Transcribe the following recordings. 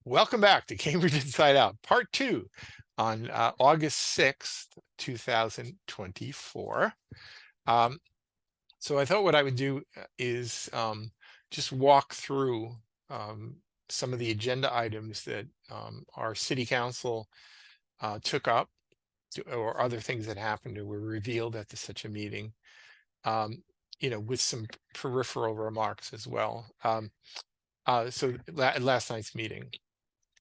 Welcome back to Cambridge Inside Out, Part 2 on August 6th, 2024. Um, so I thought what I would do is just walk through um, some of the agenda items that our city council took up, or other things that happened or were revealed at such a meeting, um, with some peripheral remarks as well. Last night's meeting.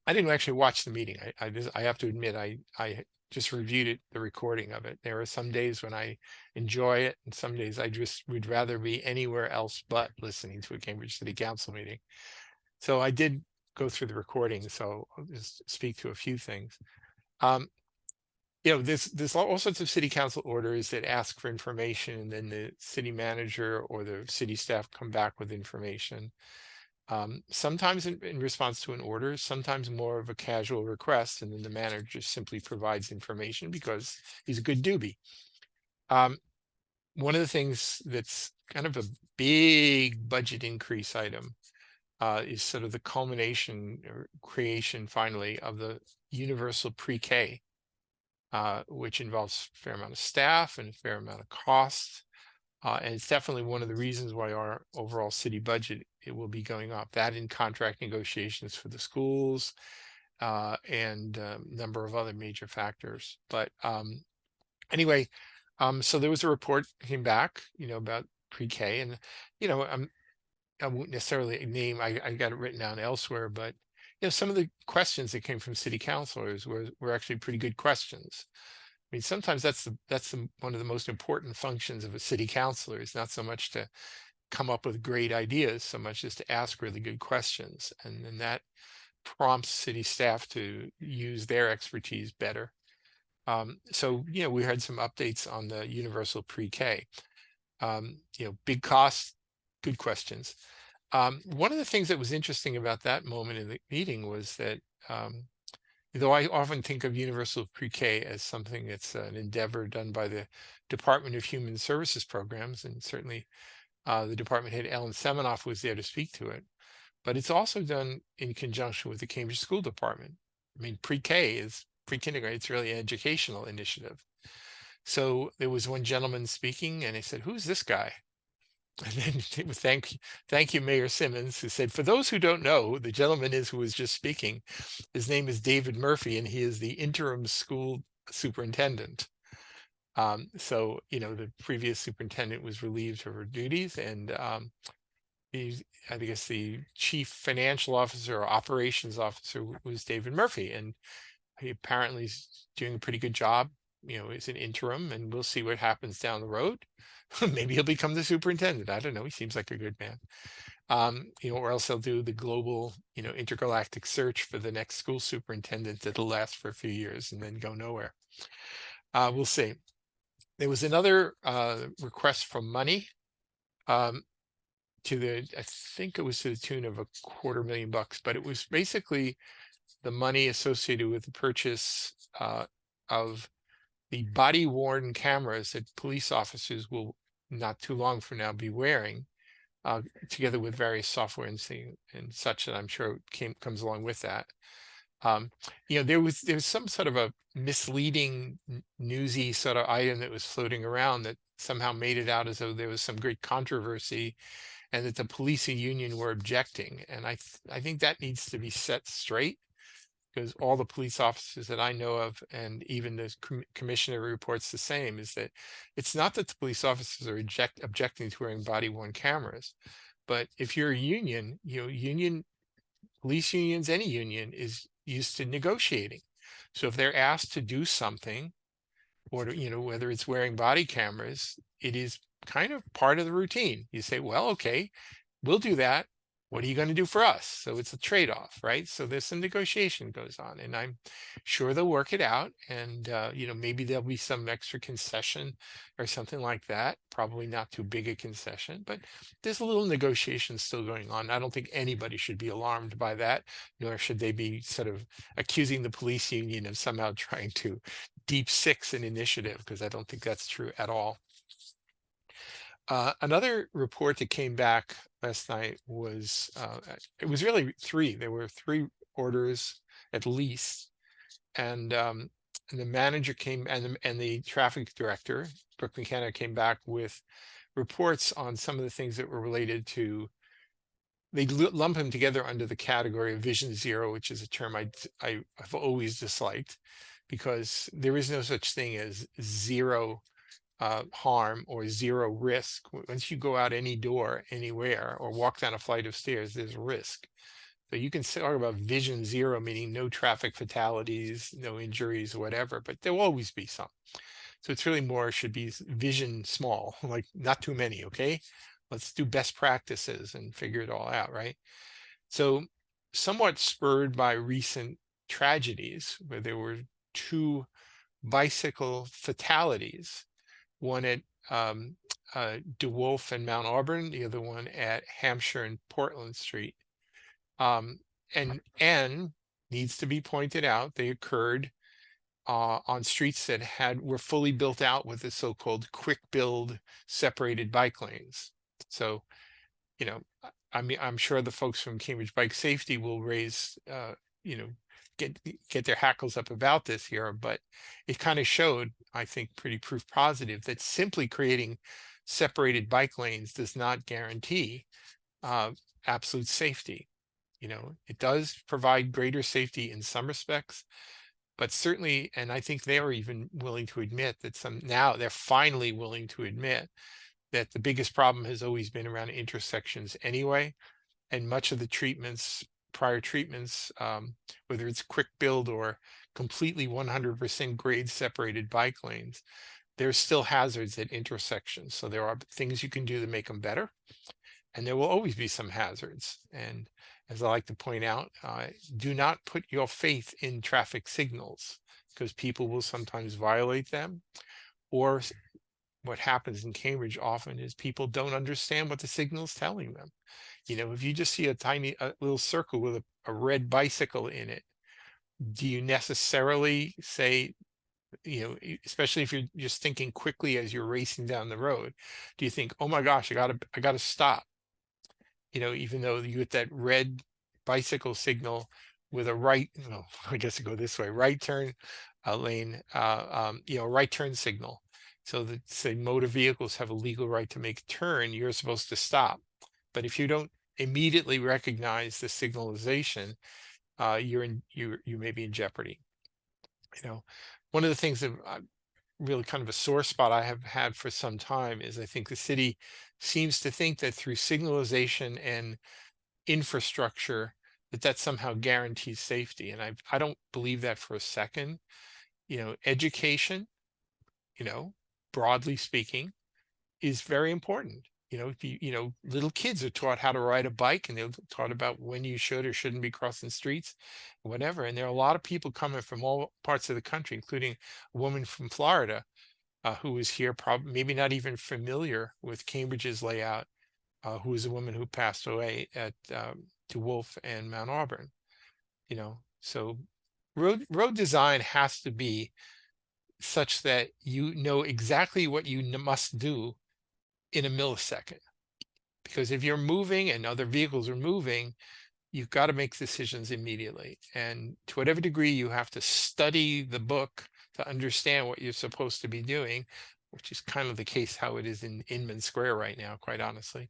I didn't actually watch the meeting. I have to admit, I just reviewed it, the recording of it. There are some days when I enjoy it, and some days I just would rather be anywhere else but listening to a Cambridge City Council meeting. So I did go through the recording, so I'll just speak to a few things. There's all sorts of city council orders that ask for information, and then the city manager or the city staff come back with information. Sometimes in response to an order, sometimes more of a casual request, and then the manager simply provides information because he's a good doobie. One of the things that's kind of a big budget increase item is sort of the culmination or creation finally of the universal pre-K, which involves a fair amount of staff and a fair amount of cost. And it's definitely one of the reasons why our overall city budget, it will be going up. That in contract negotiations for the schools, and a number of other major factors. But anyway, so there was a report came back, about pre-K, and I won't necessarily name. I got it written down elsewhere, but some of the questions that came from city councilors were actually pretty good questions. I mean, sometimes one of the most important functions of a city councilor is not so much to come up with great ideas, so much as to ask really good questions, and then that prompts city staff to use their expertise better. So we had some updates on the universal pre-K. Big costs, good questions. One of the things that was interesting about that moment in the meeting was that though I often think of universal pre-K as something that's an endeavor done by the Department of Human Services Programs, and certainly the department head Ellen Semenoff was there to speak to it, but it's also done in conjunction with the Cambridge School Department. I mean, pre-K is pre-kindergarten, it's really an educational initiative. So there was one gentleman speaking, and he said, "Who's this guy?" And then thank you, Mayor Simmons, who said, "For those who don't know, who the gentleman is who was just speaking, his name is David Murphy, and he is the interim school superintendent." So, the previous superintendent was relieved of her duties, and I guess the chief financial officer or operations officer was David Murphy, and he apparently is doing a pretty good job. It's an interim, and we'll see what happens down the road. Maybe he'll become the superintendent. I don't know. He seems like a good man. Or else they'll do the global, intergalactic search for the next school superintendent that'll last for a few years and then go nowhere. We'll see. There was another request for money, I think it was to the tune of $250,000, but it was basically the money associated with the purchase of the body worn cameras that police officers will not too long from now be wearing, together with various software and such that I'm sure comes along with that. There was some sort of a misleading newsy sort of item that was floating around that somehow made it out as though there was some great controversy and that the police union were objecting. And I think that needs to be set straight, because all the police officers that I know of, and even the commissioner reports the same, is that it's not that the police officers are objecting to wearing body worn cameras, but if you're a union, police unions, any union is used to negotiating. So if they're asked to do something, or whether it's wearing body cameras, it is kind of part of the routine. You say, well, okay, we'll do that. What are you going to do for us? So it's a trade-off, right? So there's some negotiation goes on, and I'm sure they'll work it out. And maybe there'll be some extra concession or something like that. Probably not too big a concession, but there's a little negotiation still going on. I don't think anybody should be alarmed by that, nor should they be sort of accusing the police union of somehow trying to deep six an initiative, because I don't think that's true at all. Another report that came back last night was, it was really three. There were three orders at least. And the manager came, and the traffic director, Brooklyn Canada, came back with reports on some of the things that were related to. They lump them together under the category of Vision Zero, which is a term I've always disliked, because there is no such thing as zero harm or zero risk. Once you go out any door anywhere or walk down a flight of stairs, there's risk. So you can talk about Vision Zero, meaning no traffic fatalities, no injuries, whatever, but there will always be some. So it's really more should be vision small, like not too many. Okay, let's do best practices and figure it all out, right? So somewhat spurred by recent tragedies where there were 2 bicycle fatalities, one at DeWolf and Mount Auburn, the other one at Hampshire and Portland Street. And needs to be pointed out, they occurred on streets that were fully built out with the so-called quick build separated bike lanes. So, I mean, I'm sure the folks from Cambridge Bike Safety will raise, get their hackles up about this here, but it kind of showed, I think, pretty proof positive that simply creating separated bike lanes does not guarantee absolute safety. It does provide greater safety in some respects, but certainly, and I think they are even willing to admit that now they're finally willing to admit that the biggest problem has always been around intersections anyway. And much of the prior treatments, whether it's quick build or completely 100% grade separated bike lanes, there's still hazards at intersections. So there are things you can do to make them better. And there will always be some hazards. And as I like to point out, do not put your faith in traffic signals, because people will sometimes violate them. Or what happens in Cambridge often is people don't understand what the signal is telling them. If you just see a little circle with a red bicycle in it, do you necessarily say, especially if you're just thinking quickly as you're racing down the road, do you think, oh my gosh, I gotta stop? Even though you get that red bicycle signal with a right, I guess go this way, right turn lane, right turn signal. So that, say, motor vehicles have a legal right to make a turn, you're supposed to stop. But if you don't immediately recognize the signalization, you may be in jeopardy. One of the things that really kind of a sore spot I have had for some time is I think the city seems to think that through signalization and infrastructure that somehow guarantees safety. And I don't believe that for a second. Education, broadly speaking, is very important. Little kids are taught how to ride a bike, and they're taught about when you should or shouldn't be crossing streets, whatever. And there are a lot of people coming from all parts of the country, including a woman from Florida who was here, probably maybe not even familiar with Cambridge's layout, who was a woman who passed away at DeWolf and Mount Auburn. So road design has to be such that you know exactly what you must do in a millisecond. Because if you're moving and other vehicles are moving, you've got to make decisions immediately. And to whatever degree you have to study the book to understand what you're supposed to be doing, which is kind of the case how it is in Inman Square right now, quite honestly.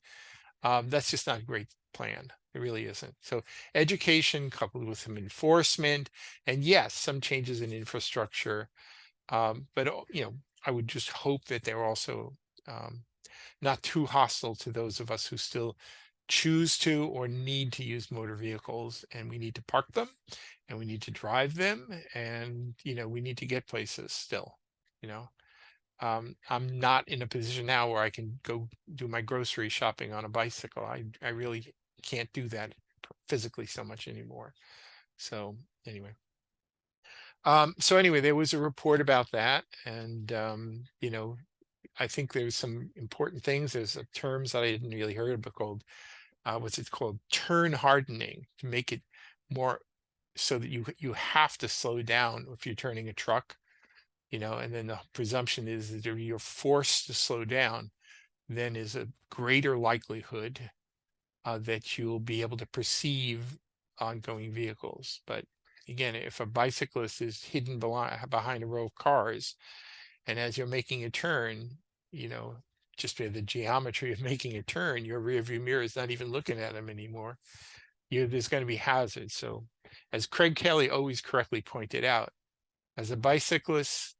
That's just not a great plan. It really isn't. So education coupled with some enforcement, and yes, some changes in infrastructure. But I would just hope that they're also not too hostile to those of us who still choose to or need to use motor vehicles, and we need to park them and we need to drive them, and we need to get places still. I'm not in a position now where I can go do my grocery shopping on a bicycle. I really can't do that physically so much anymore. So anyway. There was a report about that, and I think there's some important things. There's terms that I didn't really heard of, but called what's it called? Turn hardening, to make it more so that you have to slow down if you're turning a truck, and then the presumption is that if you're forced to slow down, then is a greater likelihood that you'll be able to perceive ongoing vehicles. But again, if a bicyclist is hidden behind a row of cars, and as you're making a turn, you know, just by the geometry of making a turn, your rear view mirror is not even looking at them anymore. There's going to be hazards. So as Craig Kelly always correctly pointed out, as a bicyclist,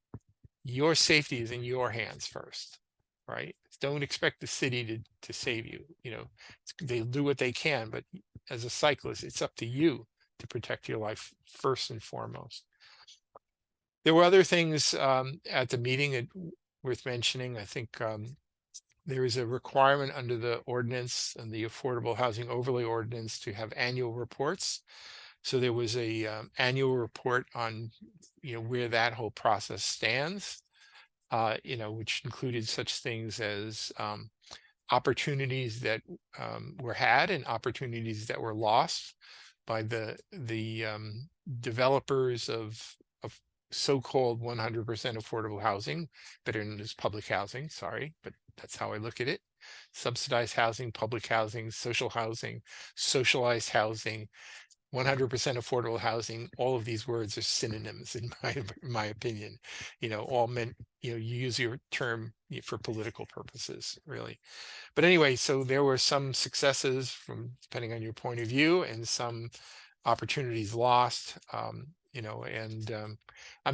your safety is in your hands first, right? Don't expect the city to save you. They'll do what they can, but as a cyclist, it's up to you to protect your life first and foremost. There were other things at the meeting worth mentioning. I think there is a requirement under the ordinance and the Affordable Housing Overlay Ordinance to have annual reports. So there was a annual report on where that whole process stands, which included such things as opportunities that were had and opportunities that were lost by the developers of so-called 100% affordable housing, better known as public housing, sorry, but that's how I look at it. Subsidized housing, public housing, social housing, socialized housing, 100% affordable housing. All of these words are synonyms in my opinion. All meant, you use your term for political purposes, really. But anyway, so there were some successes depending on your point of view, and some opportunities lost. I'm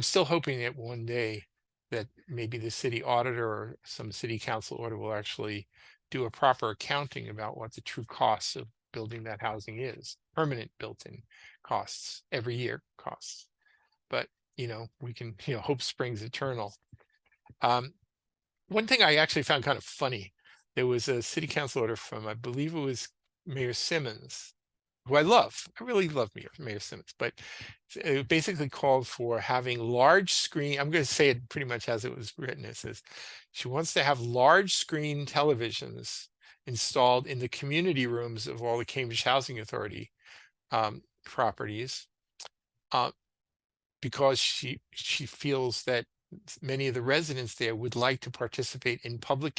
still hoping that one day that maybe the city auditor or some city council order will actually do a proper accounting about what the true costs of building that housing is, permanent built-in costs, every year costs. But we can, hope springs eternal. One thing I actually found kind of funny, there was a city council order from, I believe it was Mayor Simmons, who I love. I really love Mayor Simmons, but it basically called for having large screen. I'm going to say it pretty much as it was written. It says she wants to have large screen televisions installed in the community rooms of all the Cambridge Housing Authority properties, because she feels that many of the residents there would like to participate in public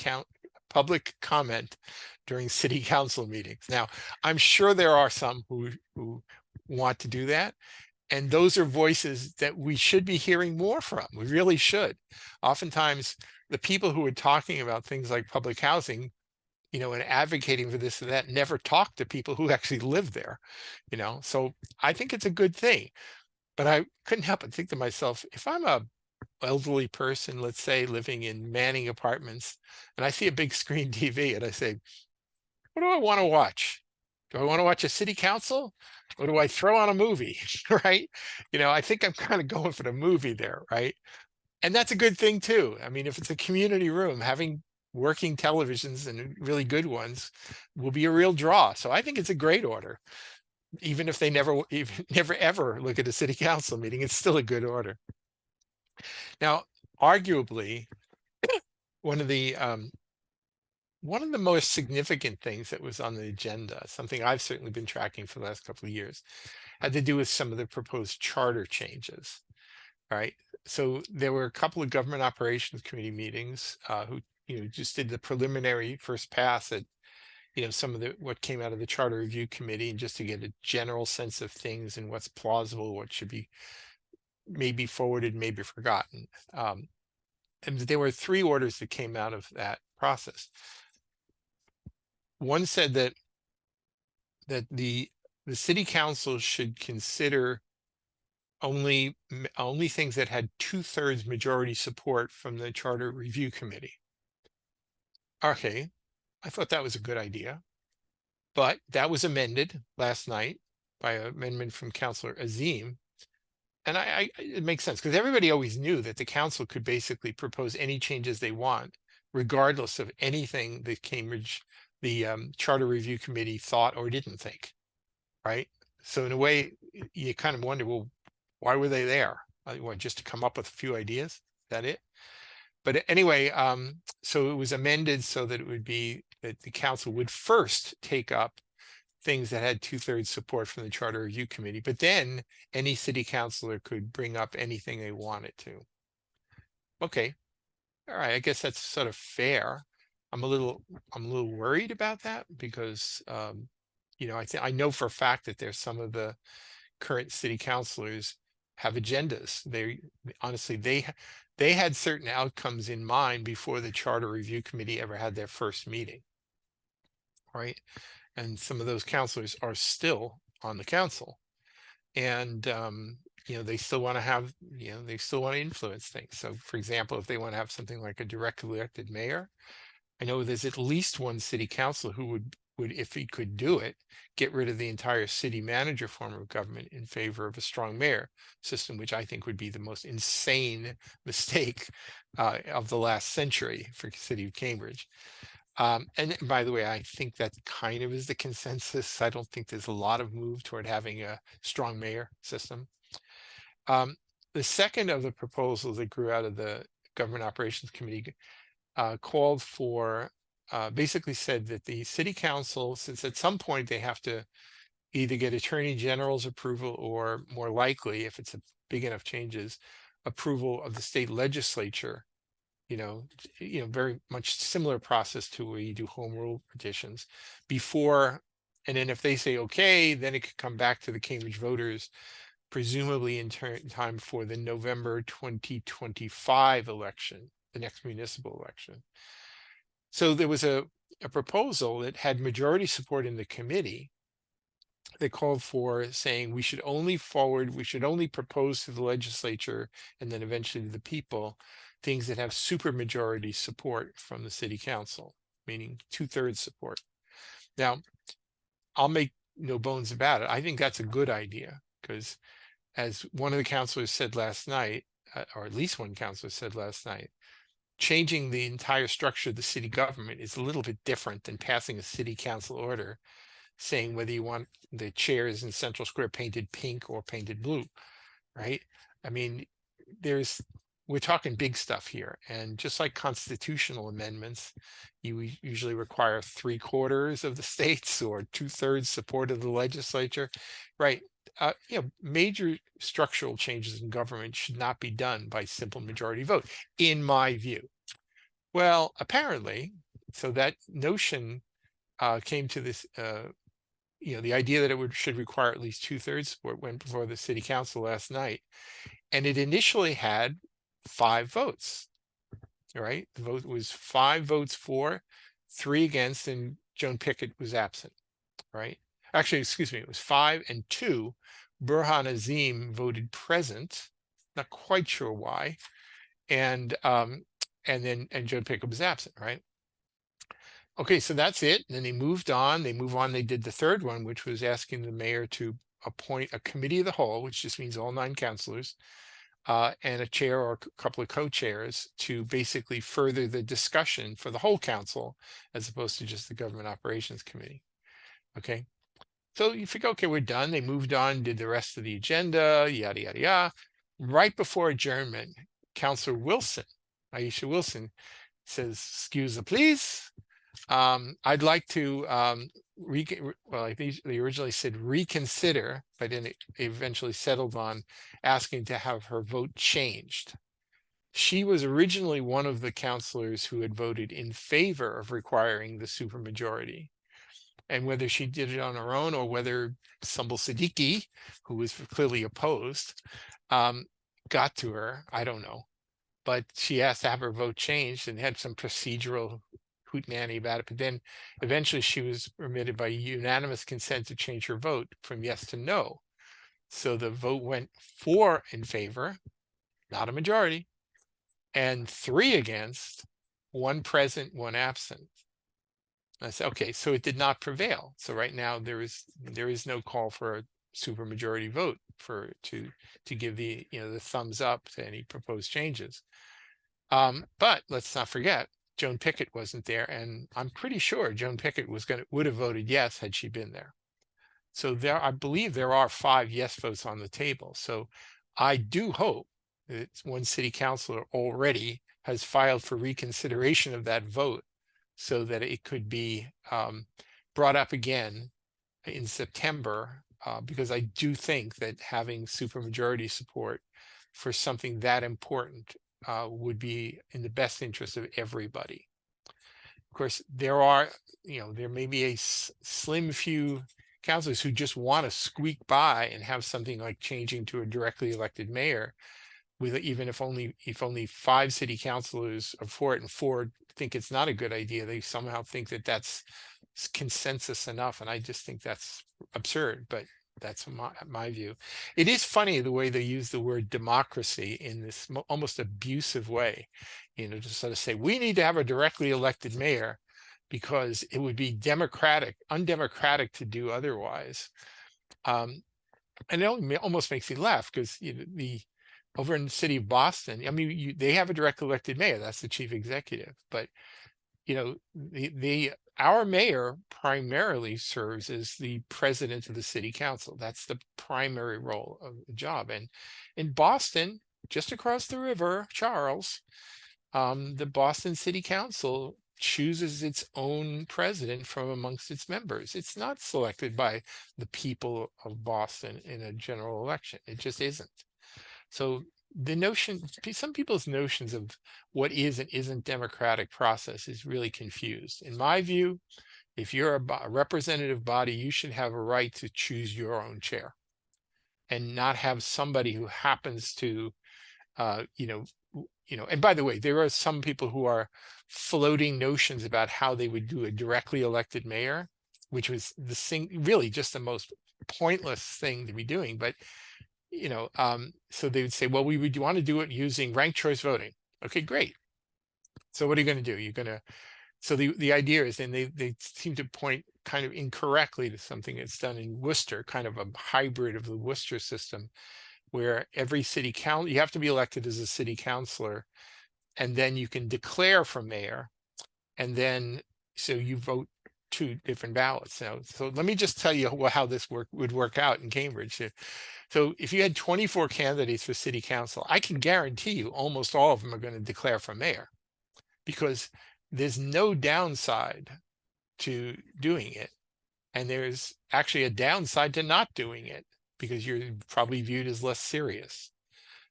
comment during city council meetings. Now, I'm sure there are some who want to do that, and those are voices that we should be hearing more from. We really should. Oftentimes, the people who are talking about things like public housing, and advocating for this and that, never talk to people who actually live there, So I think it's a good thing. But I couldn't help but think to myself, if I'm a elderly person, let's say living in Manning Apartments, and I see a big screen TV and I say, what do I want to watch? Do I want to watch a city council, or do I throw on a movie? Right? I think I'm kind of going for the movie there, right? And that's a good thing too. I mean, if it's a community room, having working televisions, and really good ones, will be a real draw. So I think it's a great order. Even if they never ever look at a city council meeting, it's still a good order. Now, arguably, one of the most significant things that was on the agenda, something I've certainly been tracking for the last couple of years, had to do with some of the proposed charter changes. Right. So there were a couple of government operations committee meetings who just did the preliminary first pass at some of what came out of the charter review committee, and just to get a general sense of things and what's plausible, what should be maybe forwarded, maybe forgotten. And there were 3 orders that came out of that process. One said that the city council should consider only things that had 2/3 majority support from the charter review committee. Okay, I thought that was a good idea, but that was amended last night by an amendment from Councillor Azim. And it makes sense, because everybody always knew that the council could basically propose any changes they want, regardless of anything that the charter review committee thought or didn't think, right? So in a way, you kind of wonder, well, why were they there? What, just to come up with a few ideas? Is that it? But anyway, so it was amended so that it would be that the council would first take up things that had 2/3 support from the charter review committee, but then any city councilor could bring up anything they wanted to. Okay, all right, I guess that's sort of fair. I'm a little worried about that, because You know, I know for a fact that there's some of the current city councilors have agendas. They honestly, they had certain outcomes in mind before the charter review committee ever had their first meeting, right? And some of those councilors are still on the council, and you know, they still want to have, you know, they still want to influence things. So for example, if they want to have something like a directly elected mayor, I know there's at least one city council who would, if he could do it, get rid of the entire city manager form of government in favor of a strong mayor system, which I think would be the most insane mistake of the last century for the city of Cambridge. And by the way, I think that kind of is the consensus. I don't think there's a lot of move toward having a strong mayor system. The second of the proposals that grew out of the Government Operations Committee called for, basically said that the city council, since at some point they have to either get attorney general's approval, or more likely, if it's a big enough changes, approval of the state legislature, very much similar process to where you do home rule petitions before. And then if they say, okay, then it could come back to the Cambridge voters, presumably in time for the November 2025 election, the next municipal election. So there was a proposal that had majority support in the committee that called for saying we should only propose to the legislature and then eventually to the people things that have supermajority support from the city council, meaning 2/3 support. Now, I'll make no bones about it. I think that's a good idea because, as one of the councilors said last night, or at least one councilor said last night, changing the entire structure of the city government is a little bit different than passing a city council order saying whether you want the chairs in Central Square painted pink or painted blue, right? I mean, we're talking big stuff here. And just like constitutional amendments, you usually require 3/4 of the states or 2/3 support of the legislature, right? Major structural changes in government should not be done by simple majority vote, in my view. Well, apparently, so that notion came to this, the idea that it should require at least 2/3 support went before the city council last night, and it initially had 5 votes. All right, the vote was 5 votes for, 3 against, and Joan Pickett was absent. Right? Actually, excuse me, it was 5 and 2. Burhan Azim voted present, not quite sure why, and Joan Pickett was absent. Right? Okay, so that's it. And then they moved on. They did the third one, which was asking the mayor to appoint a committee of the whole, which just means all 9 councilors, and a chair or a couple of co-chairs to basically further the discussion for the whole council, as opposed to just the Government Operations Committee. Okay, so you figure, okay, we're done. They moved on, did the rest of the agenda, yada, yada, yada. Right before adjournment, Councilor Wilson, Aisha Wilson, says, excuse the please. I'd like to, I think they originally said reconsider, but then it eventually settled on asking to have her vote changed. She was originally one of the councilors who had voted in favor of requiring the supermajority. And whether she did it on her own or whether Sumbul Siddiqui, who was clearly opposed, got to her, I don't know. But she asked to have her vote changed and had some procedural hootenanny about it. But then eventually she was permitted by unanimous consent to change her vote from yes to no. So the vote went 4 in favor, not a majority, and 3 against, 1 present, 1 absent. I said, okay, so it did not prevail. So right now there is no call for a supermajority vote to give the thumbs up to any proposed changes. But let's not forget, Joan Pickett wasn't there, and I'm pretty sure Joan Pickett would have voted yes had she been there. So I believe there are 5 yes votes on the table. So I do hope that one city councilor already has filed for reconsideration of that vote, so that it could be brought up again in September, because I do think that having supermajority support for something that important would be in the best interest of everybody. Of course, there may be a slim few councilors who just want to squeak by and have something like changing to a directly elected mayor, with even if only 5 city councilors are for it and 4 think it's not a good idea, they somehow think that that's consensus enough, and I just think that's absurd. But that's my view. It is funny the way they use the word democracy in this almost abusive way, to sort of say we need to have a directly elected mayor because it would be undemocratic to do otherwise. And it almost makes me laugh because over in the city of Boston, I mean, they have a direct elected mayor. That's the chief executive. But our mayor primarily serves as the president of the city council. That's the primary role of the job. And in Boston, just across the river, Charles, the Boston City Council chooses its own president from amongst its members. It's not selected by the people of Boston in a general election. It just isn't. So some people's notions of what is and isn't democratic process is really confused. In my view, if you're a representative body, you should have a right to choose your own chair and not have somebody who happens to, and by the way, there are some people who are floating notions about how they would do a directly elected mayor, which was really just the most pointless thing to be doing. But so they would say, well, we would want to do it using ranked choice voting. Okay, great. So what are you going to do? So the idea is, and they seem to point kind of incorrectly to something that's done in Worcester, kind of a hybrid of the Worcester system, where every city council, you have to be elected as a city councilor, and then you can declare for mayor, and then so you vote 2 different ballots. Now, so let me just tell you how this would work out in Cambridge. So if you had 24 candidates for city council, I can guarantee you almost all of them are going to declare for mayor, because there's no downside to doing it. And there's actually a downside to not doing it, because you're probably viewed as less serious.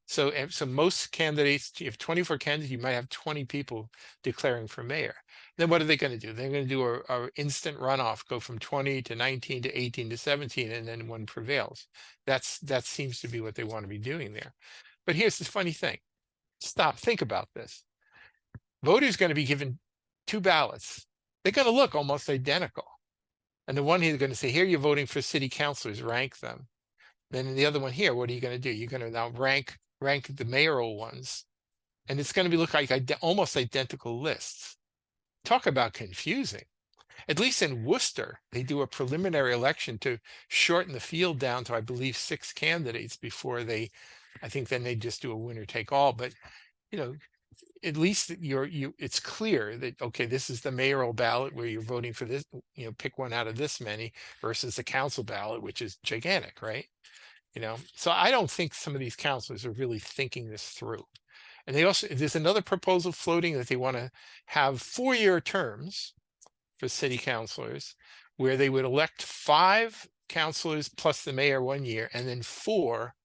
So most candidates, if you have 24 candidates, you might have 20 people declaring for mayor. Then what are they going to do? They're going to do a instant runoff, go from 20 to 19 to 18 to 17, and then one prevails. That seems to be what they want to be doing there. But here's the funny thing. Think about this. Voters going to be given 2 ballots. They're going to look almost identical. And the one he's going to say, here you're voting for city councilors, rank them. Then in the other one here, what are you going to do? You're going to now rank the mayoral ones, and it's going to look like almost identical lists. Talk about confusing. At least in Worcester, they do a preliminary election to shorten the field down to, I believe, 6 candidates before I think then they just do a winner take all. But at least it's clear that, okay, this is the mayoral ballot where you're voting for this, pick one out of this many, versus the council ballot, which is gigantic, right? So I don't think some of these councilors are really thinking this through. And there's another proposal floating that they want to have 4-year terms for city councilors, where they would elect 5 councilors plus the mayor 1 year, and then 4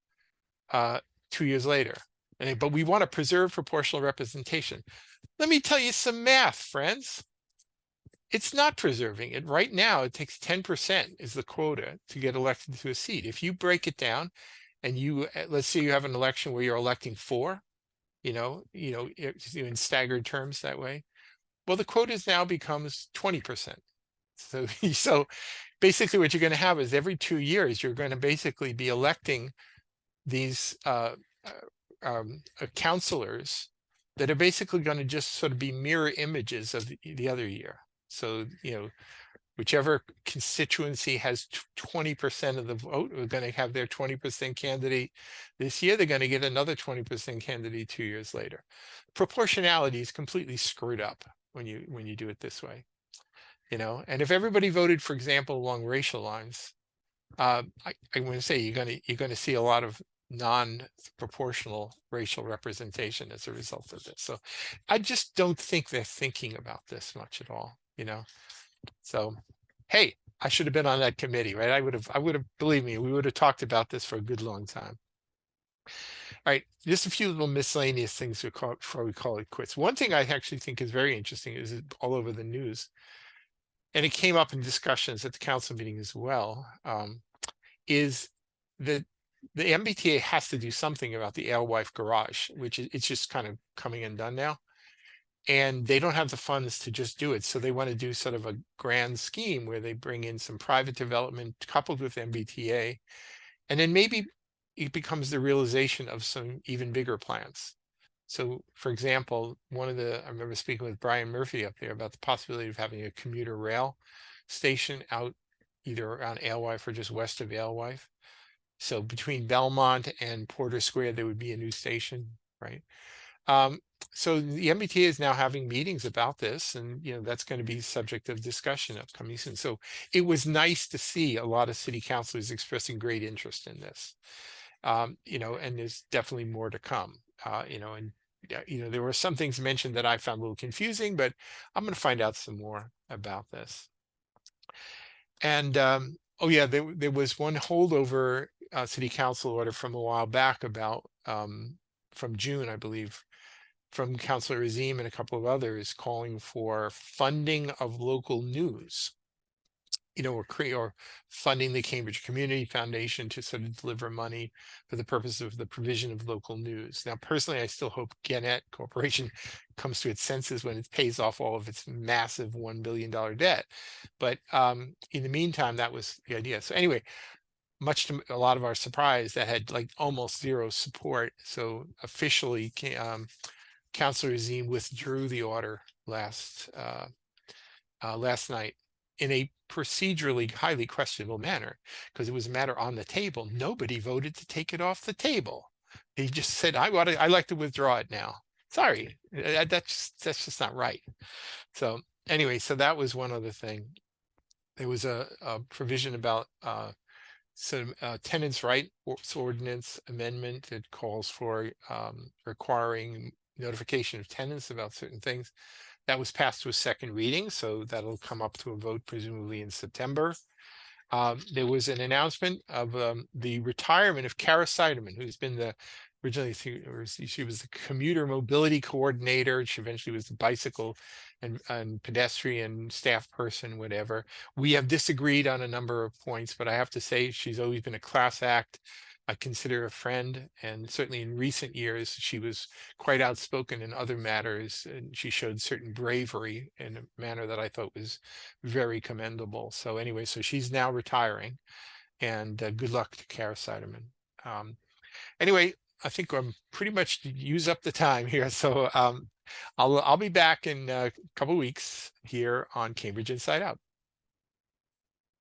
2 years later. But we want to preserve proportional representation. Let me tell you some math, friends. It's not preserving it. Right now, it takes 10% is the quota to get elected to a seat. If you break it down and let's say you have an election where you're electing 4, in staggered terms that way, well, the quota now becomes 20%. So basically what you're going to have is every 2 years, you're going to basically be electing these councilors that are basically going to just sort of be mirror images of the other year. So, whichever constituency has 20% of the vote, are going to have their 20% candidate this year. They're going to get another 20% candidate 2 years later. Proportionality is completely screwed up when you do it this way. And if everybody voted, for example, along racial lines, I'm going to say you're going to see a lot of non-proportional racial representation as a result of this. So I just don't think they're thinking about this much at all. So, hey, I should have been on that committee, right? I would have, believe me, we would have talked about this for a good long time. All right, just a few little miscellaneous things before we call it quits. One thing I actually think is very interesting is all over the news. and it came up in discussions at the council meeting as well, is that the MBTA has to do something about the Alewife garage, which it's just kind of coming undone now. And they don't have the funds to just do it. So they want to do sort of a grand scheme where they bring in some private development coupled with MBTA. And then maybe it becomes the realization of some even bigger plans. So, for example, I remember speaking with Brian Murphy up there about the possibility of having a commuter rail station out either around Alewife or just west of Alewife. So between Belmont and Porter Square, there would be a new station, right? Um, so the MBTA is now having meetings about this, and that's going to be subject of discussion upcoming soon. So it was nice to see a lot of city councilors expressing great interest in this. And there's definitely more to come. And there were some things mentioned that I found a little confusing, but I'm going to find out some more about this. And oh yeah, there was one holdover city council order from a while back about from June, I believe, from Councilor Azim and a couple of others calling for funding of local news, or funding the Cambridge Community Foundation to sort of deliver money for the purpose of the provision of local news. Now, personally, I still hope Gannett Corporation comes to its senses when it pays off all of its massive $1 billion debt. But in the meantime, that was the idea. So anyway, much to a lot of our surprise, that had like almost zero support. So officially, Councilor Azim withdrew the order last night in a procedurally highly questionable manner, because it was a matter on the table. Nobody voted to take it off the table. He just said, I like to withdraw it now. Sorry, that's just not right. So anyway, so that was one other thing. There was a provision about some Tenants Rights Ordinance amendment that calls for requiring notification of tenants about certain things. That was passed to a second reading, so that'll come up to a vote presumably in September. There was an announcement of the retirement of Cara Seiderman, who's been she was the commuter mobility coordinator. She eventually was the bicycle and pedestrian staff person, whatever. We have disagreed on a number of points, but I have to say she's always been a class act. I consider her a friend, and certainly in recent years, she was quite outspoken in other matters, and she showed certain bravery in a manner that I thought was very commendable. So anyway, so she's now retiring, and good luck to Cara Seiderman. Anyway, I think I'm pretty much use up the time here. So I'll be back in a couple of weeks here on Cambridge Inside Out.